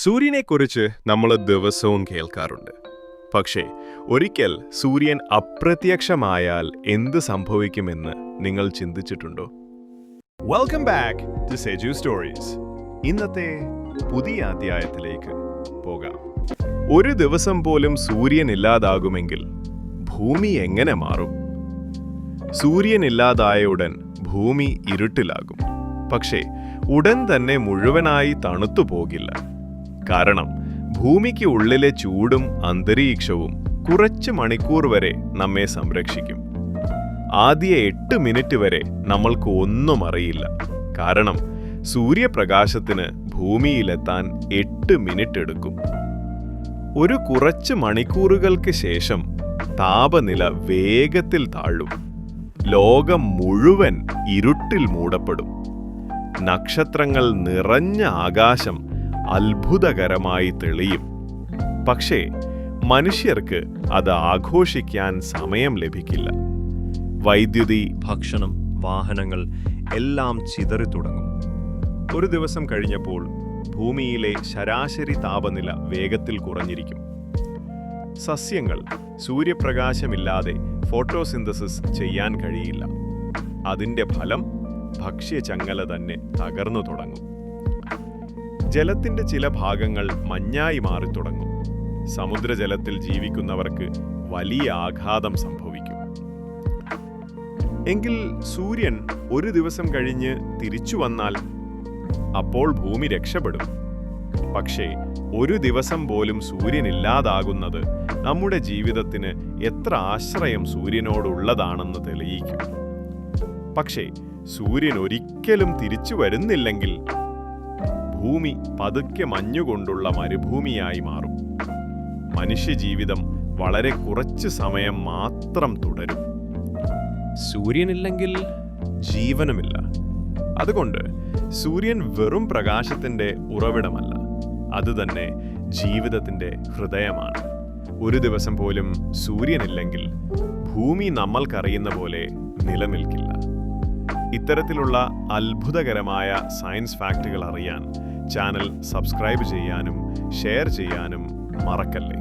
സൂര്യനെക്കുറിച്ച് നമ്മൾ ദിവസവും കേൾക്കാറുണ്ട്. പക്ഷേ ഒരിക്കൽ സൂര്യൻ അപ്രത്യക്ഷമായാൽ എന്ത് സംഭവിക്കുമെന്ന് നിങ്ങൾ ചിന്തിച്ചിട്ടുണ്ടോ? Welcome back to Seju stories. ഇന്നത്തെ പുതിയ അധ്യായത്തിലേക്ക് പോകാം. ഒരു ദിവസം പോലും സൂര്യൻ ഇല്ലാതാകുമെങ്കിൽ ഭൂമി എങ്ങനെ മാറും? സൂര്യൻ ഇല്ലാതായ ഉടൻ ഭൂമി ഇരുട്ടിലാകും. പക്ഷേ ഉടൻ തന്നെ മുഴുവനായി തണുത്തു പോകില്ല. കാരണം ഭൂമിക്ക് ഉള്ളിലെ ചൂടും അന്തരീക്ഷവും കുറച്ച് മണിക്കൂർ വരെ നമ്മെ സംരക്ഷിക്കും. ആദ്യ 8 മിനിറ്റ് വരെ നമ്മൾക്ക് ഒന്നും അറിയില്ല. കാരണം സൂര്യപ്രകാശത്തിന് ഭൂമിയിലെത്താൻ 8 മിനിറ്റ് എടുക്കും. ഒരു കുറച്ച് മണിക്കൂറുകൾക്ക് ശേഷം താപനില വേഗത്തിൽ താഴും. ലോകം മുഴുവൻ ഇരുട്ടിൽ മൂടപ്പെടും. നക്ഷത്രങ്ങൾ നിറഞ്ഞ ആകാശം അത്ഭുതകരമായി തെളിയും. പക്ഷേ മനുഷ്യർക്ക് അത് ആഘോഷിക്കാൻ സമയം ലഭിക്കില്ല. വൈദ്യുതി, ഭക്ഷണം, വാഹനങ്ങൾ എല്ലാം ചിതറിത്തുടങ്ങും. ഒരു ദിവസം കഴിഞ്ഞപ്പോൾ ഭൂമിയിലെ ശരാശരി താപനില വേഗത്തിൽ കുറഞ്ഞിരിക്കും. സസ്യങ്ങൾ സൂര്യപ്രകാശമില്ലാതെ ഫോട്ടോസിന്തസിസ് ചെയ്യാൻ കഴിയില്ല. അതിൻ്റെ ഫലം ഭക്ഷ്യചങ്ങല തന്നെ തകർന്നു തുടങ്ങും. ജലത്തിന്റെ ചില ഭാഗങ്ങൾ മഞ്ഞായി മാറിത്തുടങ്ങും. സമുദ്രജലത്തിൽ ജീവിക്കുന്നവർക്ക് വലിയ ആഘാതം സംഭവിക്കും. എങ്കിൽ സൂര്യൻ ഒരു ദിവസം കഴിഞ്ഞ് തിരിച്ചു വന്നാൽ അപ്പോൾ ഭൂമി രക്ഷപ്പെടും. പക്ഷേ ഒരു ദിവസം പോലും സൂര്യനില്ലാതാകുന്നത് നമ്മുടെ ജീവിതത്തിന് എത്ര ആശ്രയം സൂര്യനോടുള്ളതാണെന്ന് തെളിയിക്കും. പക്ഷേ സൂര്യൻ ഒരിക്കലും തിരിച്ചു വരുന്നില്ലെങ്കിൽ ഭൂമി പതുക്കെ മഞ്ഞുകൊണ്ടുള്ള മരുഭൂമിയായി മാറും. മനുഷ്യജീവിതം വളരെ കുറച്ച് സമയം മാത്രം തുടരും. സൂര്യനില്ലെങ്കിൽ ജീവനുമില്ല. അതുകൊണ്ട് സൂര്യൻ വെറും പ്രകാശത്തിന്റെ ഉറവിടമല്ല, അതുതന്നെ ജീവിതത്തിന്റെ ഹൃദയമാണ്. ഒരു ദിവസം പോലും സൂര്യനില്ലെങ്കിൽ ഭൂമി നമ്മൾക്കറിയുന്ന പോലെ നിലനിൽക്കില്ല. ഇത്തരത്തിലുള്ള അത്ഭുതകരമായ സയൻസ് ഫാക്റ്റുകൾ അറിയാൻ ചാനൽ സബ്സ്ക്രൈബ് ചെയ്യാനും ഷെയർ ചെയ്യാനും മറക്കല്ലേ.